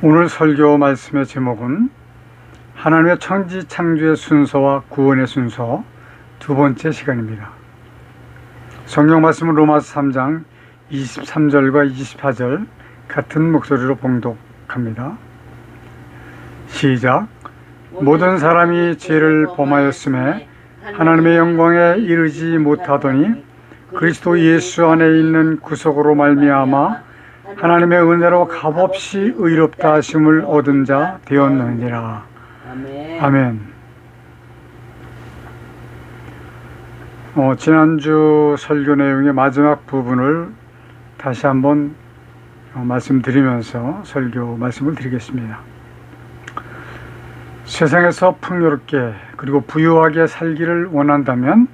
오늘 설교 말씀의 제목은 하나님의 천지 창조의 순서와 구원의 순서 두 번째 시간입니다. 성경 말씀은 로마서 3장 23절과 24절 같은 목소리로 봉독합니다. 시작. 모든 사람이 죄를 범하였음에 하나님의 영광에 이르지 못하더니 그리스도 예수 안에 있는 구속으로 말미암아 하나님의 은혜로 값없이 의롭다 하심을 얻은 자 되었느니라. 아멘. 지난주 설교 내용의 마지막 부분을 다시 한번 말씀드리면서 설교 말씀을 드리겠습니다. 세상에서 풍요롭게 그리고 부유하게 살기를 원한다면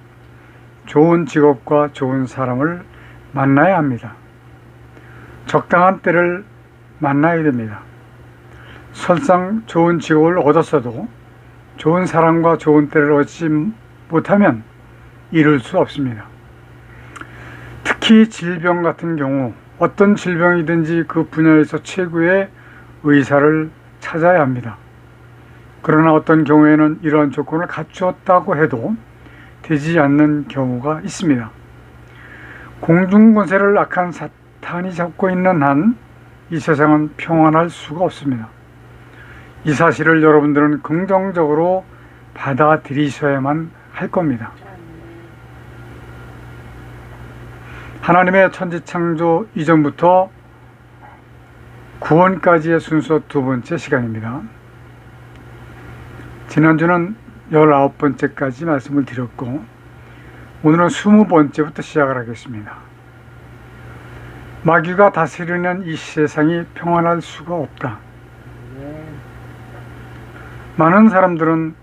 좋은 직업과 좋은 사람을 만나야 합니다. 적당한 때를 만나야 됩니다. 설상 좋은 직업을 얻었어도 좋은 사람과 좋은 때를 얻지 못하면 이룰 수 없습니다. 특히 질병 같은 경우 어떤 질병이든지 그 분야에서 최고의 의사를 찾아야 합니다. 그러나 어떤 경우에는 이러한 조건을 갖추었다고 해도 되지 않는 경우가 있습니다. 공중권세를 악한 사탄이 잡고 있는 한 이 세상은 평안할 수가 없습니다. 이 사실을 여러분들은 긍정적으로 받아들이셔야만 할 겁니다. 하나님의 천지창조 이전부터 구원까지의 순서 두 번째 시간입니다. 지난주는 19번째까지 말씀을 드렸고 오늘은 20번째부터 시작을 하겠습니다. 마귀가 다스리는 이 세상이 평안할 수가 없다. 많은 사람들은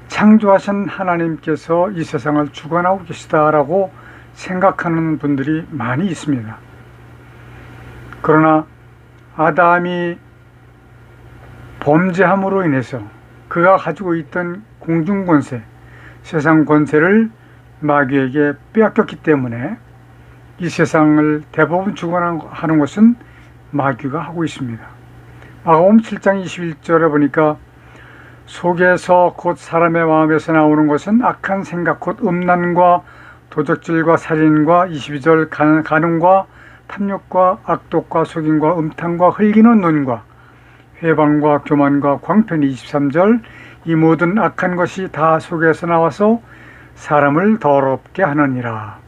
창조하신 하나님께서 이 세상을 주관하고 계시다라고 생각하는 분들이 많이 있습니다. 그러나 아담이 범죄함으로 인해서 그가 가지고 있던 공중권세, 세상 권세를 마귀에게 빼앗겼기 때문에 이 세상을 대부분 주관하는 것은 마귀가 하고 있습니다. 마가복음 7장 21절에 보니까 속에서 곧 사람의 마음에서 나오는 것은 악한 생각 곧 음란과 도적질과 살인과 22절 간음과 탐욕과 악독과 속임과 음탕과 흘기는 눈과 회방과 교만과 광편이 23절 이 모든 악한 것이 다 속에서 나와서 사람을 더럽게 하느니라.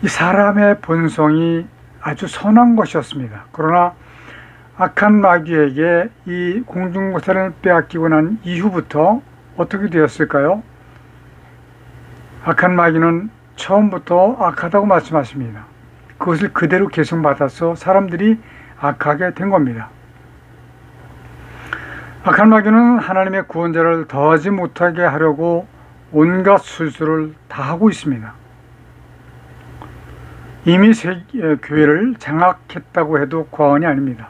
이 사람의 본성이 아주 선한 것이었습니다. 그러나 악한 마귀에게 이 공중권세를 빼앗기고 난 이후부터 어떻게 되었을까요? 악한 마귀는 처음부터 악하다고 말씀하십니다. 그것을 그대로 계승받아서 사람들이 악하게 된 겁니다. 악한 마귀는 하나님의 구원자를 더하지 못하게 하려고 온갖 술수를 다 하고 있습니다. 이미 교회를 장악했다고 해도 과언이 아닙니다.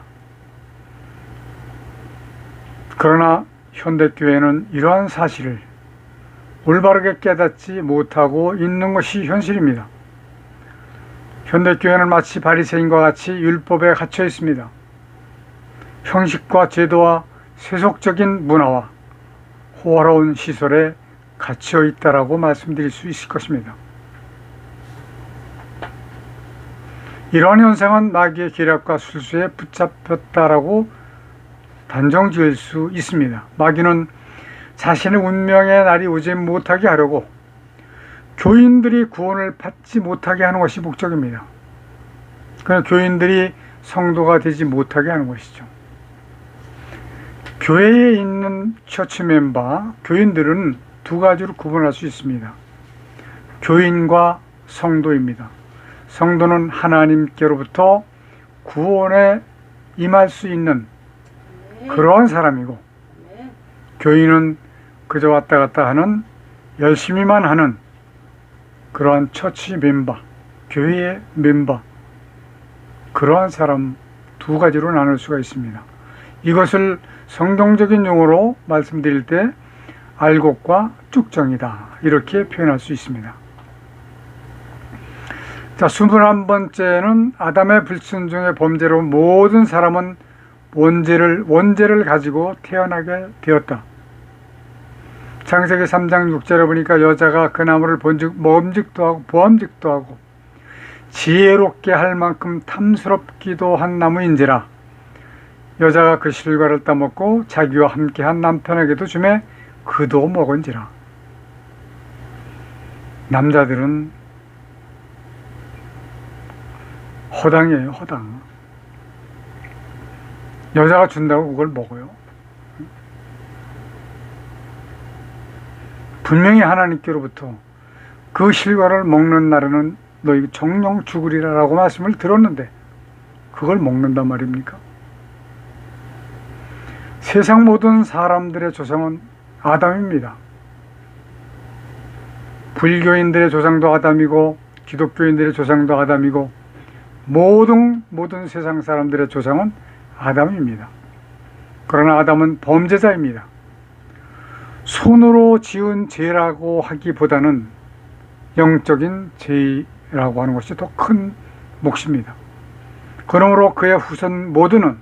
그러나 현대교회는 이러한 사실을 올바르게 깨닫지 못하고 있는 것이 현실입니다. 현대교회는 마치 바리새인과 같이 율법에 갇혀 있습니다. 형식과 제도와 세속적인 문화와 호화로운 시설에 갇혀 있다라고 말씀드릴 수 있을 것입니다. 이러한 현상은 마귀의 계략과 술수에 붙잡혔다라고 단정 지을 수 있습니다. 마귀는 자신의 운명의 날이 오지 못하게 하려고 교인들이 구원을 받지 못하게 하는 것이 목적입니다. 그러나 교인들이 성도가 되지 못하게 하는 것이죠. 교회에 있는 처치 멤버, 교인들은 두 가지로 구분할 수 있습니다. 교인과 성도입니다. 성도는 하나님께로부터 구원에 임할 수 있는 그러한 사람이고, 교인은 그저 왔다 갔다 하는 열심히만 하는 그러한 처치 멤버, 교회의 멤버, 그러한 사람 두 가지로 나눌 수가 있습니다. 이것을 성경적인 용어로 말씀드릴 때 알곡과 쭉정이다 이렇게 표현할 수 있습니다. 자, 21번째는 아담의 불순종의 범죄로 모든 사람은 원죄를 가지고 태어나게 되었다. 창세기 3장 6절에 보니까 여자가 그 나무를 먹음직도 하고 보암직도 하고 지혜롭게 할 만큼 탐스럽기도 한 나무인지라. 여자가 그 실과를 따먹고 자기와 함께한 남편에게도 주매 그도 먹은지라. 남자들은 허당이에요, 허당. 여자가 준다고 그걸 먹어요. 분명히 하나님께로부터 그 실과를 먹는 날에는 너희 정령 죽으리라 라고 말씀을 들었는데 그걸 먹는단 말입니까? 세상 모든 사람들의 조상은 아담입니다. 불교인들의 조상도 아담이고 기독교인들의 조상도 아담이고 모든 세상 사람들의 조상은 아담입니다. 그러나 아담은 범죄자입니다. 손으로 지은 죄라고 하기보다는 영적인 죄라고 하는 것이 더 큰 몫입니다. 그러므로 그의 후손 모두는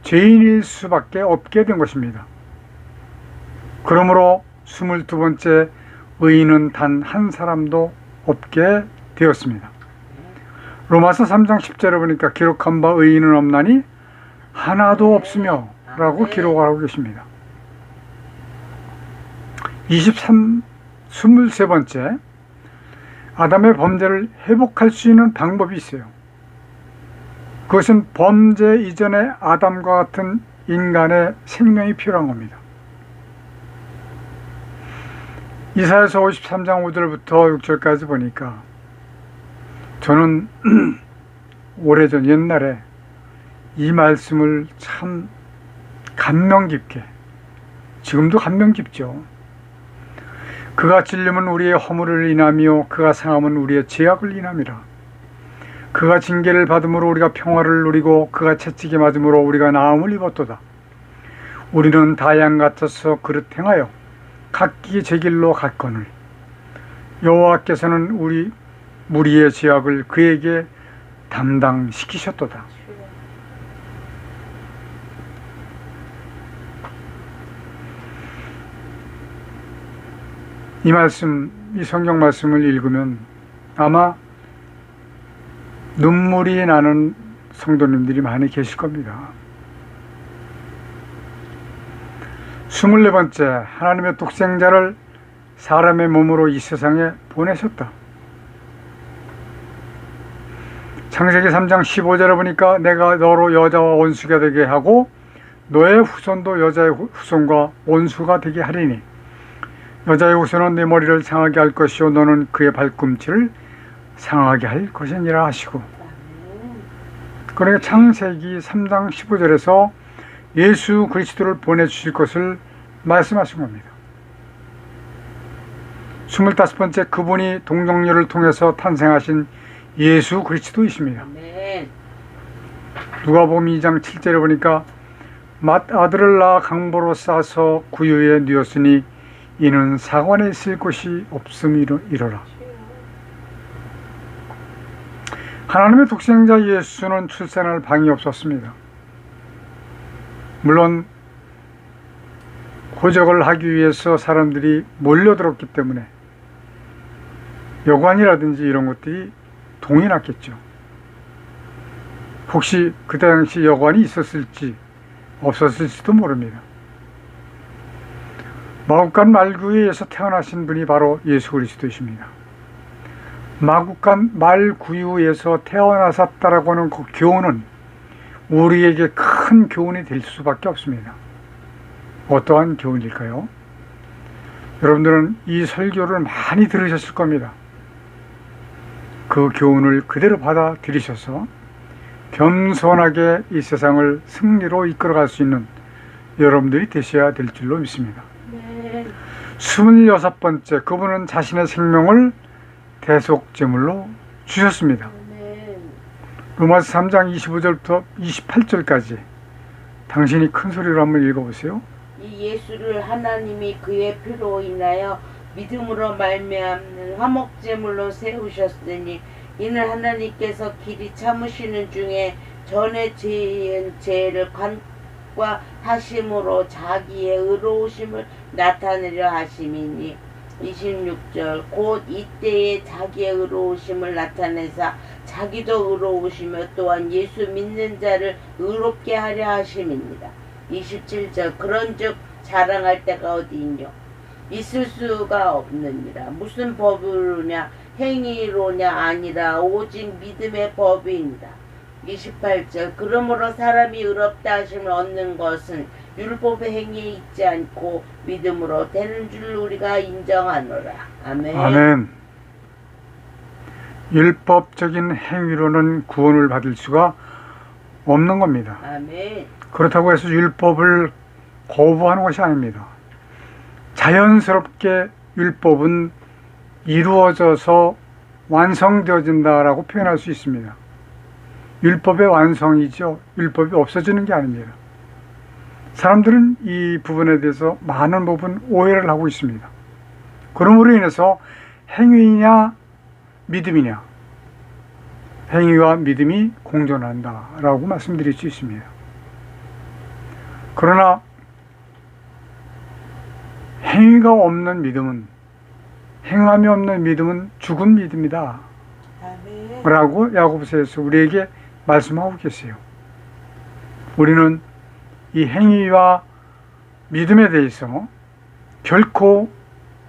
죄인일 수밖에 없게 된 것입니다. 그러므로 22번째 의인은 단 한 사람도 없게 되었습니다. 로마서 3장 10절에 보니까 기록한 바 의인은 없나니 하나도 없으며 라고 기록하고 계십니다. 23번째 아담의 범죄를 회복할 수 있는 방법이 있어요. 그것은 범죄 이전의 아담과 같은 인간의 생명이 필요한 겁니다. 이사야서 53장 5절부터 6절까지 보니까 저는 오래전 옛날에 이 말씀을 참 감명 깊게, 지금도 감명 깊죠. 그가 찔림은 우리의 허물을 인하며 그가 상함은 우리의 죄악을 인함이라. 그가 징계를 받음으로 우리가 평화를 누리고 그가 채찍에 맞음으로 우리가 나음을 입었도다. 우리는 다 양 같아서 그릇 행하여 각기 제 길로 갔거늘 여호와께서는 우리 무리의 죄악을 그에게 담당시키셨도다. 이 말씀, 이 성경 말씀을 읽으면 아마 눈물이 나는 성도님들이 많이 계실 겁니다. 24번째, 하나님의 독생자를 사람의 몸으로 이 세상에 보내셨다. 창세기 3장 15절에 보니까 내가 너로 여자와 원수가 되게 하고 너의 후손도 여자의 후손과 원수가 되게 하리니 여자의 후손은 내 머리를 상하게 할 것이요 너는 그의 발꿈치를 상하게 할 것이니라 하시고, 그러니까 창세기 3장 15절에서 예수 그리스도를 보내주실 것을 말씀하신 겁니다. 25번째, 그분이 동정녀를 통해서 탄생하신 예수 그리스도이십니다. 누가복음 2장 7절에 보니까 맏아들을 낳아 강보로 싸서 구유에 뉘었으니 이는 사관에 있을 곳이 없음이로라. 하나님의 독생자 예수는 출산할 방이 없었습니다. 물론 호적을 하기 위해서 사람들이 몰려들었기 때문에 여관이라든지 이런 것들이 동이 났겠죠. 혹시 그 당시 여관이 있었을지 없었을지도 모릅니다. 마구간 말구유에서 태어나신 분이 바로 예수 그리스도이십니다. 마구간 말구유에서 태어나셨다라고 하는 그 교훈은 우리에게 큰 교훈이 될 수밖에 없습니다. 어떠한 교훈일까요? 여러분들은 이 설교를 많이 들으셨을 겁니다. 그 교훈을 그대로 받아들이셔서 겸손하게 이 세상을 승리로 이끌어갈 수 있는 여러분들이 되셔야 될 줄로 믿습니다. 26번째, 그분은 자신의 생명을 대속제물로 주셨습니다. 로마서 3장 25절부터 28절까지 당신이 큰 소리로 한번 읽어보세요. 이 예수를 하나님이 그의 피로 인하여 믿음으로 말미암는 화목제물로 세우셨으니 이는 하나님께서 길이 참으시는 중에 전에 지은 죄를 간과하심으로 자기의 의로우심을 나타내려 하심이니 26절 곧 이때에 자기의 의로우심을 나타내사 자기도 의로우시며 또한 예수 믿는 자를 의롭게 하려 하심입니다. 27절 그런즉 자랑할 데가 어디있뇨 있을 수가 없느니라. 무슨 법으로냐 행위로냐 아니라 오직 믿음의 법이니라. 28절 그러므로 사람이 의롭다 하심을 얻는 것은 율법의 행위에 있지 않고 믿음으로 되는 줄 우리가 인정하노라. 아멘. 아멘. 율법적인 행위로는 구원을 받을 수가 없는 겁니다. 아멘. 그렇다고 해서 율법을 거부하는 것이 아닙니다. 자연스럽게 율법은 이루어져서 완성되어진다라고 표현할 수 있습니다. 율법의 완성이죠. 율법이 없어지는 게 아닙니다. 사람들은 이 부분에 대해서 많은 부분 오해를 하고 있습니다. 그러므로 인해서 행위냐 믿음이냐, 행위와 믿음이 공존한다라고 말씀드릴 수 있습니다. 그러나 행위가 없는 믿음은, 행함이 없는 믿음은 죽은 믿음이다 라고 야고보서에서 우리에게 말씀하고 계세요. 우리는 이 행위와 믿음에 대해서 결코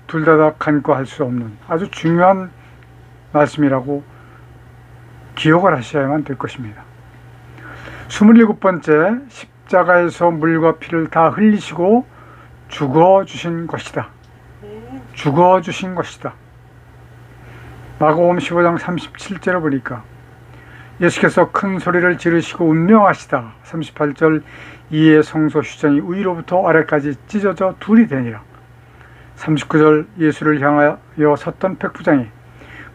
둘 다 간과할 수 없는 아주 중요한 말씀이라고 기억을 하셔야만 될 것입니다. 27번째, 십자가에서 물과 피를 다 흘리시고 죽어주신 것이다. 죽어주신 것이다. 마가복음 15장 37절을 보니까 예수께서 큰 소리를 지르시고 운명하시다. 38절 이에 성소 휴장이 위로부터 아래까지 찢어져 둘이 되니라. 39절 예수를 향하여 섰던 백부장이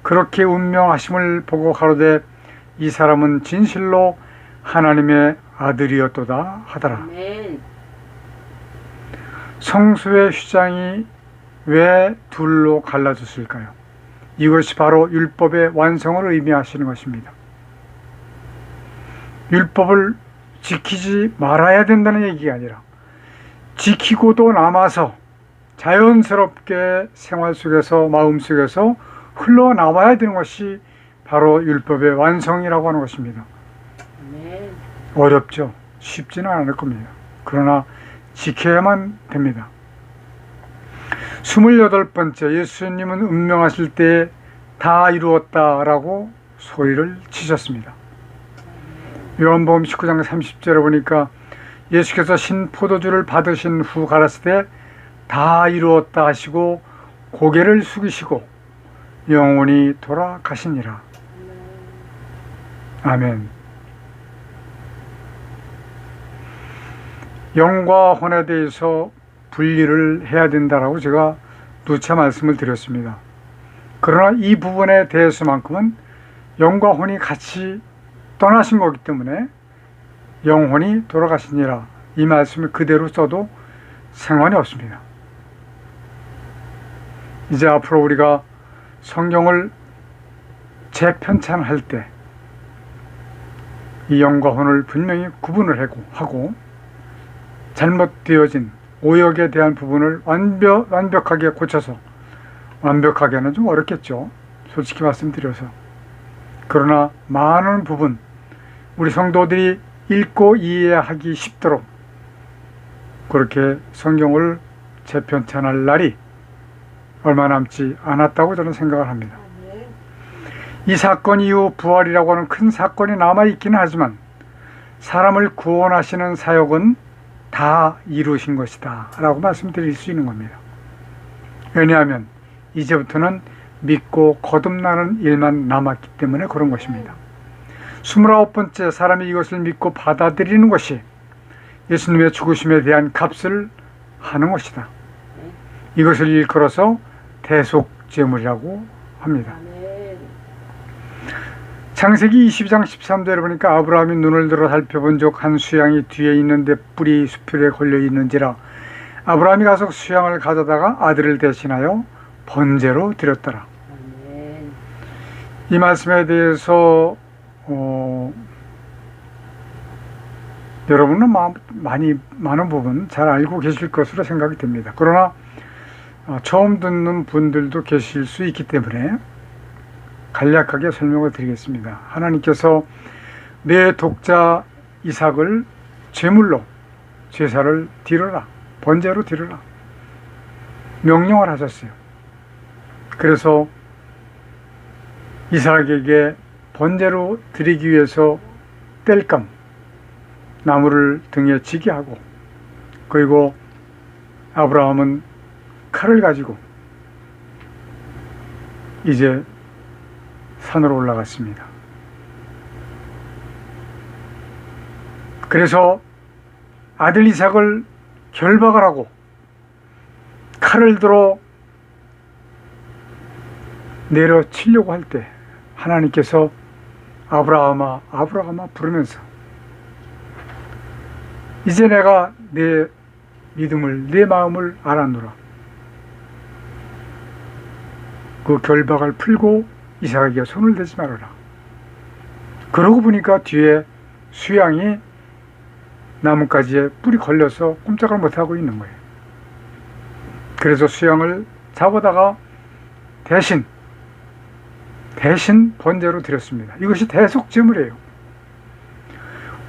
그렇게 운명하심을 보고 가로되 이 사람은 진실로 하나님의 아들이었도다 하더라. 아멘. 성소의 휴장이 왜 둘로 갈라졌을까요? 이것이 바로 율법의 완성을 의미하시는 것입니다. 율법을 지키지 말아야 된다는 얘기가 아니라 지키고도 남아서 자연스럽게 생활 속에서 마음 속에서 흘러나와야 되는 것이 바로 율법의 완성이라고 하는 것입니다. 아멘. 어렵죠. 쉽지는 않을 겁니다. 그러나 지켜야만 됩니다. 28번째, 예수님은 운명하실 때 다 이루었다라고 소리를 치셨습니다. 요한복음 19장 30절에 보니까 예수께서 신포도주를 받으신 후 가라사대 때 다 이루었다 하시고 고개를 숙이시고 영원히 돌아가시니라. 아멘. 영과 혼에 대해서 분리를 해야 된다라고 제가 누차 말씀을 드렸습니다. 그러나 이 부분에 대해서만큼은 영과 혼이 같이 떠나신 거기 때문에 영혼이 돌아가시니라 이 말씀을 그대로 써도 상관이 없습니다. 이제 앞으로 우리가 성경을 재편찬할 때 이 영과 혼을 분명히 구분을 하고 잘못되어진 오역에 대한 부분을 완벽하게 고쳐서, 완벽하게는 좀 어렵겠죠. 솔직히 말씀드려서. 그러나 많은 부분 우리 성도들이 읽고 이해하기 쉽도록 그렇게 성경을 재편찬할 날이 얼마 남지 않았다고 저는 생각을 합니다. 이 사건 이후 부활이라고 하는 큰 사건이 남아있기는 하지만 사람을 구원하시는 사역은 다 이루신 것이다 라고 말씀드릴 수 있는 겁니다. 왜냐하면 이제부터는 믿고 거듭나는 일만 남았기 때문에 그런 것입니다. 29번째, 사람이 이것을 믿고 받아들이는 것이 예수님의 죽으심에 대한 값을 하는 것이다. 이것을 일컬어서 대속제물이라고 합니다. 창세기 22장 13절에 보니까 아브라함이 눈을 들어 살펴본 적 한 수양이 뒤에 있는데 뿔이 수풀에 걸려 있는지라 아브라함이 가서 수양을 가져다가 아들을 대신하여 번제로 드렸더라. 이 말씀에 대해서 여러분은 많은 부분 잘 알고 계실 것으로 생각이 됩니다. 그러나 처음 듣는 분들도 계실 수 있기 때문에 간략하게 설명을 드리겠습니다. 하나님께서 내 독자 이삭을 제물로 제사를 드려라, 번제로 드려라 명령을 하셨어요. 그래서 이삭에게 번제로 드리기 위해서 땔감 나무를 등에 지게 하고, 그리고 아브라함은 칼을 가지고 이제 산으로 올라갔습니다. 그래서 아들 이삭을 결박을 하고 칼을 들어 내려치려고 할 때 하나님께서 아브라함아 아브라함아 부르면서 이제 내가 내 믿음을 내 마음을 알았노라. 그 결박을 풀고 이삭에게 손을 대지 말아라. 그러고 보니까 뒤에 수양이 나뭇가지에 뿔이 걸려서 꼼짝을 못하고 있는 거예요. 그래서 수양을 잡아다가 대신 번제로 드렸습니다. 이것이 대속제물이에요.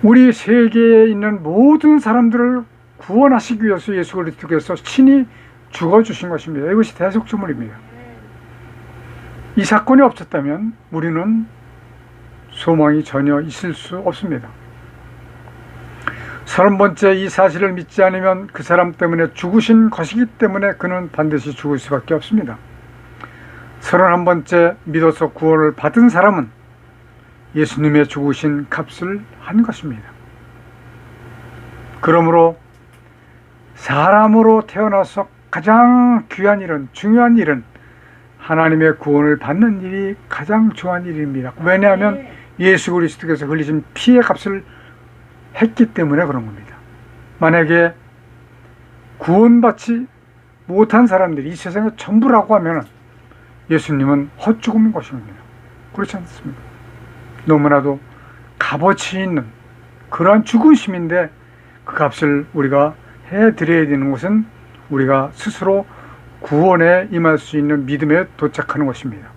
우리 세계에 있는 모든 사람들을 구원하시기 위해서 예수 그리스도께서 친히 죽어주신 것입니다. 이것이 대속제물입니다. 이 사건이 없었다면 우리는 소망이 전혀 있을 수 없습니다. 30번째 이 사실을 믿지 않으면 그 사람 때문에 죽으신 것이기 때문에 그는 반드시 죽을 수밖에 없습니다. 31번째 믿어서 구원을 받은 사람은 예수님의 죽으신 값을 한 것입니다. 그러므로 사람으로 태어나서 가장 귀한 일은, 중요한 일은 하나님의 구원을 받는 일이 가장 중요한 일입니다. 왜냐하면 예수 그리스도께서 흘리신 피의 값을 했기 때문에 그런 겁니다. 만약에 구원받지 못한 사람들이 이 세상의 전부라고 하면 예수님은 헛죽음인 것입니다. 그렇지 않습니까? 너무나도 값어치 있는 그러한 죽으심인데 그 값을 우리가 해드려야 되는 것은 우리가 스스로 구원에 임할 수 있는 믿음에 도착하는 것입니다.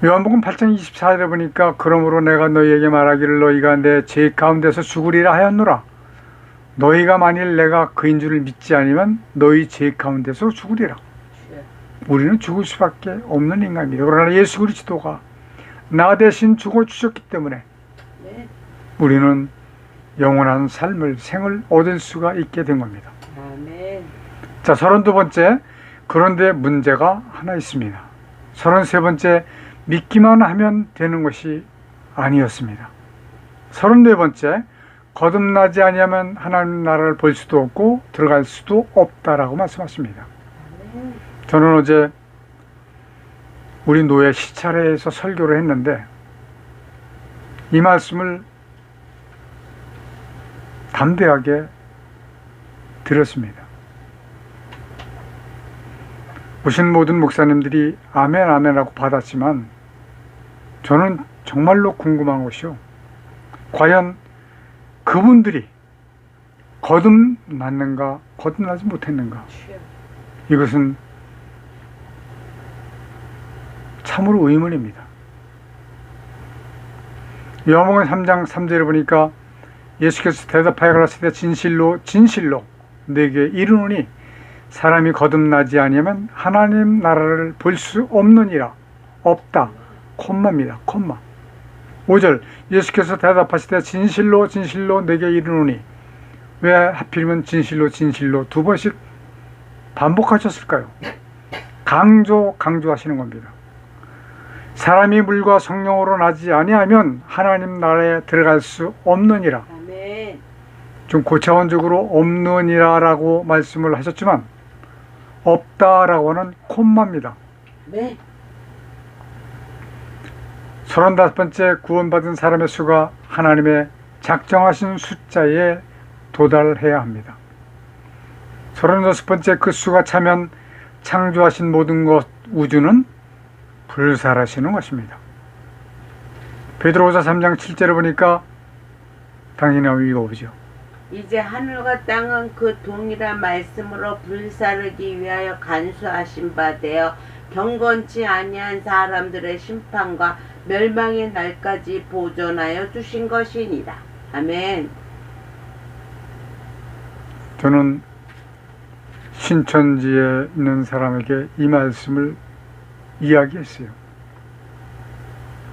요한복음 8장 24절에 보니까 그러므로 내가 너희에게 말하기를 너희가 내 죄 가운데서 죽으리라 하였노라. 너희가 만일 내가 그인 줄을 믿지 않으면 너희 죄 가운데서 죽으리라. 우리는 죽을 수밖에 없는 인간입니다. 그러나 예수 그리스도가 나 대신 죽어주셨기 때문에 우리는 영원한 생을 얻을 수가 있게 된 겁니다. 아멘. 자, 32번째, 그런데 문제가 하나 있습니다. 33번째, 믿기만 하면 되는 것이 아니었습니다. 34번째, 거듭나지 아니하면 하나님 나라를 볼 수도 없고 들어갈 수도 없다라고 말씀하십니다. 저는 어제 우리 노예 시찰회에서 설교를 했는데 이 말씀을 담대하게 들었습니다. 오신 모든 목사님들이 아멘 아멘하고 받았지만 저는 정말로 궁금한 것이요, 과연 그분들이 거듭났는가 거듭나지 못했는가. 이것은 참으로 의문입니다. 요한복음 3장 3절에 보니까 예수께서 대답하여 가라사대 진실로 진실로 내게 이르노니 사람이 거듭나지 아니하면 하나님 나라를 볼 수 없느니라. 없다. 콤마입니다. 콤마. 5절 예수께서 대답하시되 진실로 진실로 내게 이르노니. 왜 하필이면 진실로 진실로 두 번씩 반복하셨을까요? 강조하시는 겁니다. 사람이 물과 성령으로 나지 아니하면 하나님 나라에 들어갈 수 없느니라. 아멘. 좀 고차원적으로 없느니라라고 말씀을 하셨지만 없다라고 하는 콤마입니다. 네. 35번째 구원받은 사람의 수가 하나님의 작정하신 숫자에 도달해야 합니다. 36번째 그 수가 차면 창조하신 모든 것 우주는 불살하시는 것입니다. 베드로후서 3장 7절을 보니까 당신이 한번 읽어보죠. 이제 하늘과 땅은 그 동일한 말씀으로 불사르기 위하여 간수하신 바 되어 경건치 아니한 사람들의 심판과 멸망의 날까지 보존하여 주신 것이니라. 아멘. 저는 신천지에 있는 사람에게 이 말씀을 이야기했어요.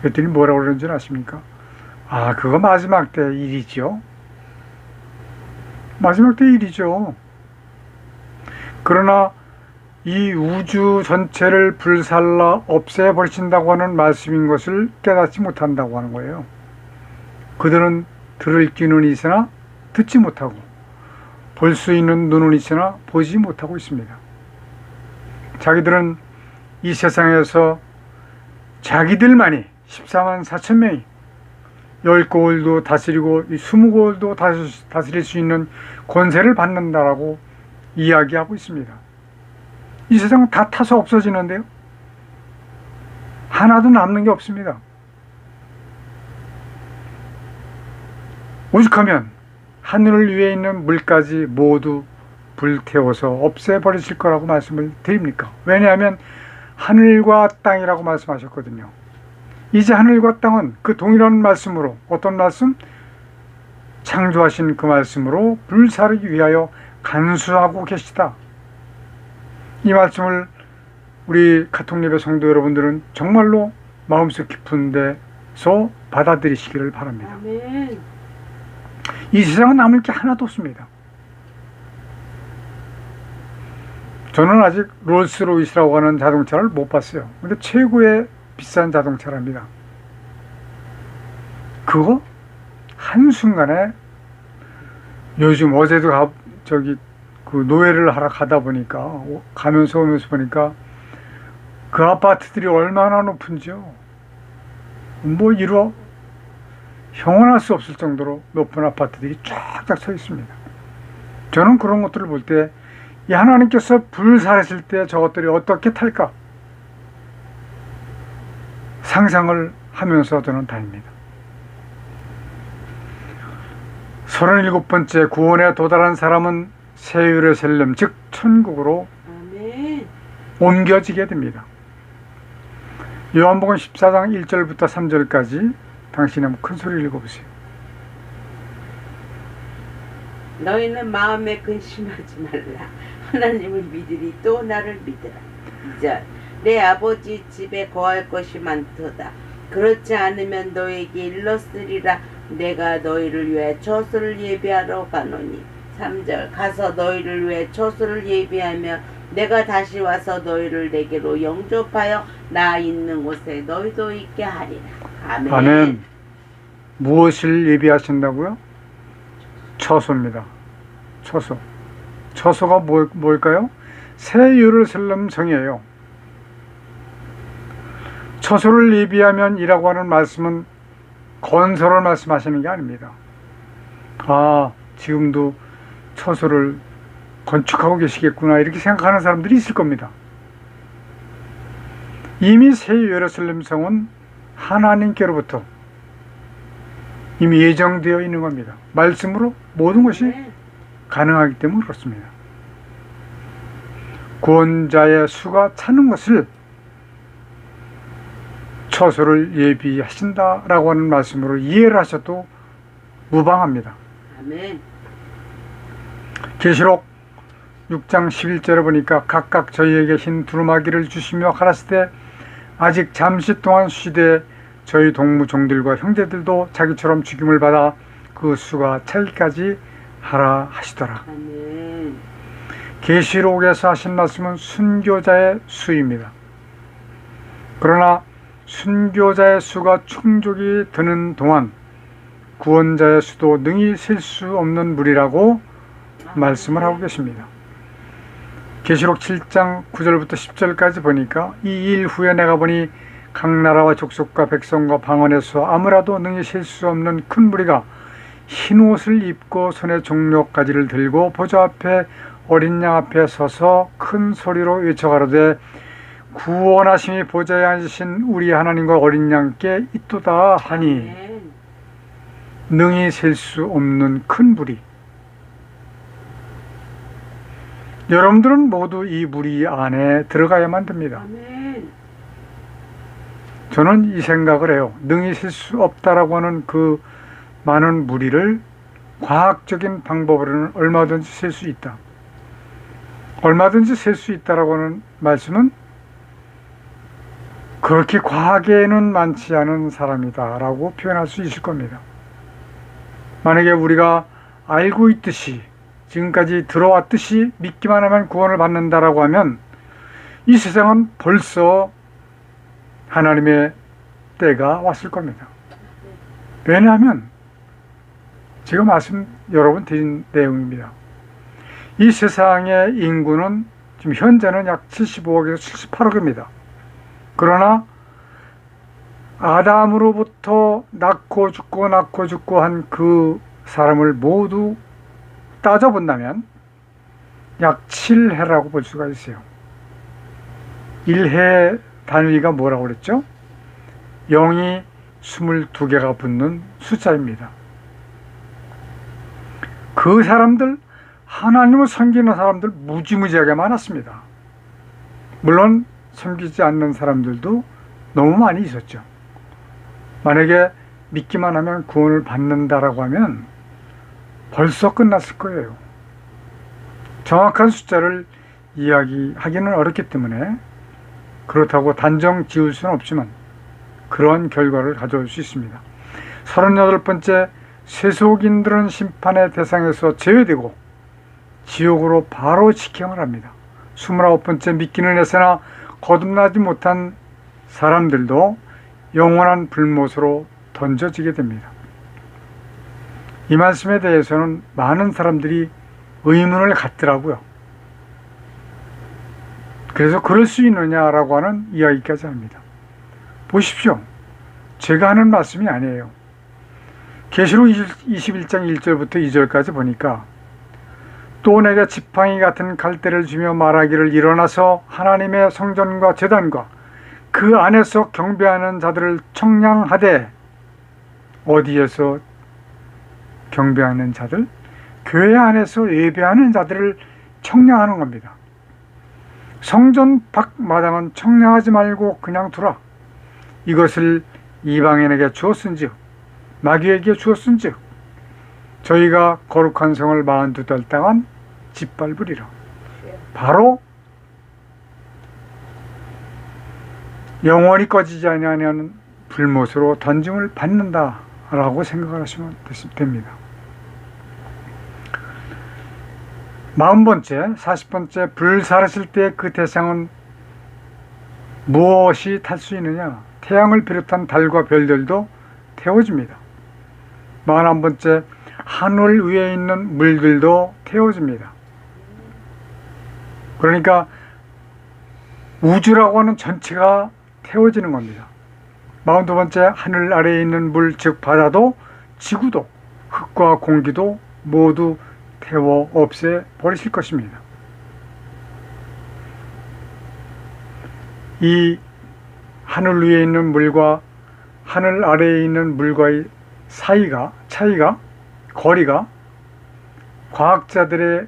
그랬더니 뭐라고 그러는지 아십니까? 아, 그거 마지막 때 일이죠. 마지막 때 일이죠. 그러나 이 우주 전체를 불살라 없애버리신다고 하는 말씀인 것을 깨닫지 못한다고 하는 거예요. 그들은 들을 귀는 있으나 듣지 못하고 볼 수 있는 눈은 있으나 보지 못하고 있습니다. 자기들은 이 세상에서 자기들만이 14만 4천 명이 10고을도 다스리고 20고을도 다스릴 수 있는 권세를 받는다라고 이야기하고 있습니다. 이 세상 다 타서 없어지는데요. 하나도 남는 게 없습니다. 오죽하면 하늘 위에 있는 물까지 모두 불태워서 없애버리실 거라고 말씀을 드립니까? 왜냐하면 하늘과 땅이라고 말씀하셨거든요. 이제 하늘과 땅은 그 동일한 말씀으로, 어떤 말씀? 창조하신 그 말씀으로 불사르기 위하여 간수하고 계시다. 이 말씀을 우리 카톡예배 성도 여러분들은 정말로 마음속 깊은 데서 받아들이시기를 바랍니다. 아멘. 이 세상은 남을 게 하나도 없습니다. 저는 아직 롤스로이스라고 하는 자동차를 못 봤어요. 근데 최고의 비싼 자동차랍니다. 그거 한순간에 요즘 어제도 그 노예를 하러 가다 보니까 가면서 오면서 보니까 그 아파트들이 얼마나 높은지요. 뭐 이루 형언할 수 없을 정도로 높은 아파트들이 쫙쫙 서 있습니다. 저는 그런 것들을 볼 때 이 하나님께서 불사르실 때 저것들이 어떻게 탈까 상상을 하면서 저는 다닙니다. 37번째 구원에 도달한 사람은 새 예루살렘 즉 천국으로 아멘. 옮겨지게 됩니다. 요한복음 14장 1절부터 3절까지 당신이 한번 큰 소리를 읽어보세요. 너희는 마음에 근심하지 말라. 하나님을 믿으리 또 나를 믿으라. 2절 내 아버지 집에 거할 것이 많도다. 그렇지 않으면 너에게 일렀으리라. 내가 너희를 위해 처소를 예비하러 가노니. 3절 가서 너희를 위해 처소를 예비하며 내가 다시 와서 너희를 내게로 영접하여 나 있는 곳에 너희도 있게 하리라. 아멘. 아멘. 무엇을 예비하신다고요? 처소입니다. 처소. 처소가 뭘까요? 새 예루살렘 성이에요. 처소를 예비하면 이라고 하는 말씀은 건설을 말씀하시는 게 아닙니다. 아, 지금도 처소를 건축하고 계시겠구나 이렇게 생각하는 사람들이 있을 겁니다. 이미 새 예루살렘 성은 하나님께로부터 이미 예정되어 있는 겁니다. 말씀으로 모든 것이 가능하기 때문에 그렇습니다. 구원자의 수가 차는 것을 처소를 예비하신다라고 하는 말씀으로 이해를 하셔도 무방합니다. 아멘. 계시록 6장 11절에 보니까 각각 저희에게 흰 두루마기를 주시며 가라사대 아직 잠시 동안 쉬되 저희 동무 종들과 형제들도 자기처럼 죽임을 받아 그 수가 차기까지 하라 하시더라. 아멘. 계시록에서 하신 말씀은 순교자의 수입니다. 그러나 순교자의 수가 충족이 되는 동안 구원자의 수도 능히 셀 수 없는 물이라고 말씀을 하고 계십니다. 계시록 7장 9절부터 10절까지 보니까 이 일 후에 내가 보니 각 나라와 족속과 백성과 방언에서 아무라도 능히 셀 수 없는 큰 무리가 흰 옷을 입고 손에 종려 가지를 들고 보좌 앞에 어린 양 앞에 서서 큰 소리로 외쳐가로되 구원하심이 보좌에 앉으신 우리 하나님과 어린 양께 있도다 하니 아멘. 능히 셀 수 없는 큰 물이, 여러분들은 모두 이 무리 안에 들어가야만 됩니다. 아멘. 저는 이 생각을 해요. 능히 셀 수 없다라고 하는 그 많은 무리를 과학적인 방법으로는 얼마든지 셀 수 있다. 얼마든지 셀 수 있다라고 하는 말씀은 그렇게 과학에는 많지 않은 사람이다라고 표현할 수 있을 겁니다. 만약에 우리가 알고 있듯이 지금까지 들어왔듯이 믿기만 하면 구원을 받는다라고 하면 이 세상은 벌써 하나님의 때가 왔을 겁니다. 왜냐하면 제가 말씀 여러 번 드린 내용입니다. 이 세상의 인구는 지금 현재는 약 75억에서 78억입니다. 그러나 아담으로부터 낳고 죽고 한 그 사람을 모두 따져본다면 약 7해라고 볼 수가 있어요. 1해 단위가 뭐라고 그랬죠? 0이 22개가 붙는 숫자입니다. 그 사람들, 하나님을 섬기는 사람들 무지무지하게 많았습니다. 물론 섬기지 않는 사람들도 너무 많이 있었죠. 만약에 믿기만 하면 구원을 받는다라고 하면 벌써 끝났을 거예요. 정확한 숫자를 이야기하기는 어렵기 때문에 그렇다고 단정 지을 수는 없지만 그런 결과를 가져올 수 있습니다. 38번째, 세속인들은 심판의 대상에서 제외되고 지옥으로 바로 직행을 합니다. 29번째, 믿기는 했으나 거듭나지 못한 사람들도 영원한 불못으로 던져지게 됩니다. 이 말씀에 대해서는 많은 사람들이 의문을 갖더라고요. 그래서 그럴 수 있느냐라고 하는 이야기까지 합니다. 보십시오. 제가 하는 말씀이 아니에요. 계시록 21장 1절부터 2절까지 보니까 또 내가 지팡이 같은 갈대를 주며 말하기를 일어나서 하나님의 성전과 제단과 그 안에서 경배하는 자들을 청량하되, 어디에서 경배하는 자들? 교회 안에서 예배하는 자들을 청량하는 겁니다. 성전 밖 마당은 청량하지 말고 그냥 두라. 이것을 이방인에게 주었은즉, 마귀에게 주었은즉 저희가 거룩한 성을 42달 동안 짓밟으리라. 바로 영원히 꺼지지 아니하는 불못으로 던짐을 받는다라고 생각을 하시면 됩니다. 40번째, 40번째, 불 사르실 때 그 대상은 무엇이 탈 수 있느냐? 태양을 비롯한 달과 별들도 태워집니다. 41번째, 하늘 위에 있는 물들도 태워집니다. 그러니까 우주라고 하는 전체가 태워지는 겁니다. 42번째, 하늘 아래에 있는 물, 즉 바다도 지구도 흙과 공기도 모두 태워 없애 버리실 것입니다. 이 하늘 위에 있는 물과 하늘 아래에 있는 물과의 차이가, 거리가 과학자들에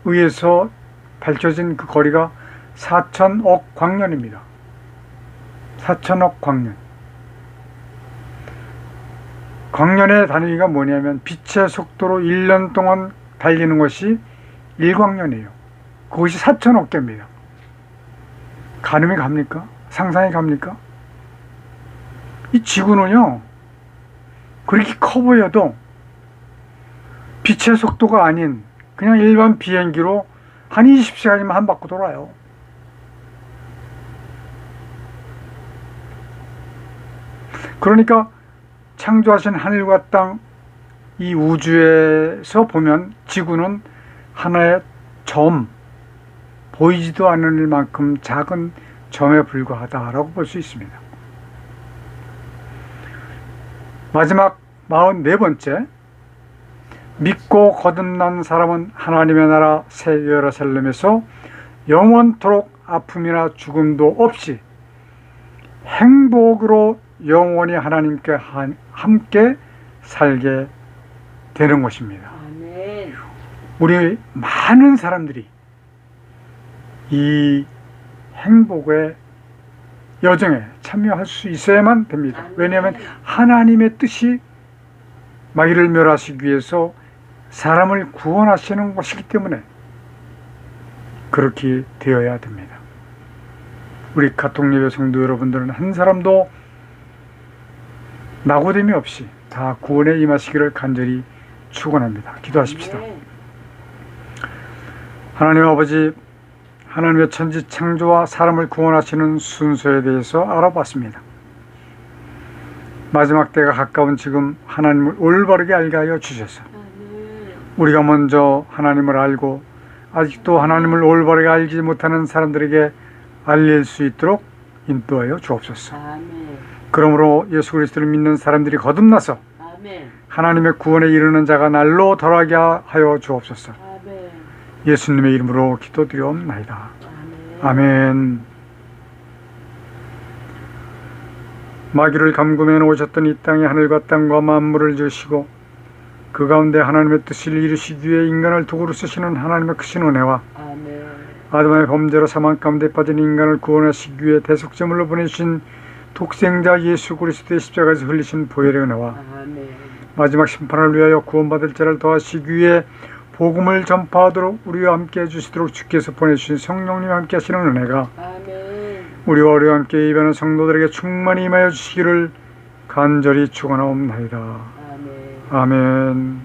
의해서 밝혀진 그 거리가 4천억 광년입니다. 4천억 광년. 광년의 단위가 뭐냐면 빛의 속도로 1년 동안 달리는 것이 1광년이에요. 그것이 4천억 개입니다. 가늠이 갑니까? 상상이 갑니까? 이 지구는요, 그렇게 커 보여도 빛의 속도가 아닌 그냥 일반 비행기로 한 20시간이면 한 바퀴 돌아요. 그러니까 창조하신 하늘과 땅, 이 우주에서 보면 지구는 하나의 점, 보이지도 않을 만큼 작은 점에 불과하다라고 볼 수 있습니다. 마지막 44번째, 믿고 거듭난 사람은 하나님의 나라 새 예루살렘에서 영원토록 아픔이나 죽음도 없이 행복으로 영원히 하나님께 함께 살게 되는 것입니다. 아멘. 우리 많은 사람들이 이 행복의 여정에 참여할 수 있어야만 됩니다. 아멘. 왜냐하면 하나님의 뜻이 마귀를 멸하시기 위해서 사람을 구원하시는 것이기 때문에 그렇게 되어야 됩니다. 우리 가통예배 성도 여러분들은 한 사람도 낙오됨이 없이 다 구원에 임하시기를 간절히 축원합니다. 기도하십시다. 아멘. 하나님 아버지, 하나님의 천지 창조와 사람을 구원하시는 순서에 대해서 알아봤습니다. 마지막 때가 가까운 지금 하나님을 올바르게 알게 하여 주셔서 아멘. 우리가 먼저 하나님을 알고 아직도 하나님을 올바르게 알지 못하는 사람들에게 알릴 수 있도록 인도하여 주옵소서. 아멘. 그러므로 예수 그리스도를 믿는 사람들이 거듭나서 아멘. 하나님의 구원에 이르는 자가 날로 덜하게 하여 주옵소서. 아멘. 예수님의 이름으로 기도드리옵나이다. 아멘. 아멘. 마귀를 감금해 놓으셨던 이 땅에 하늘과 땅과 만물을 지으시고 그 가운데 하나님의 뜻을 이루시기 위해 인간을 도구로 쓰시는 하나님의 크신 은혜와 아멘. 아담의 범죄로 사망 가운데 빠진 인간을 구원하시기 위해 대속제물로 보내주신 독생자 예수 그리스도의 십자가에서 흘리신 보혈의 은혜와 아멘. 마지막 심판을 위하여 구원받을 자를 더하시기 위해 복음을 전파하도록 우리와 함께 해주시도록 주께서 보내주신 성령님과 함께 하시는 은혜가 아멘. 우리와 함께 예배하는 성도들에게 충만히 임하여 주시기를 간절히 축원하옵나이다. 아멘. 아멘.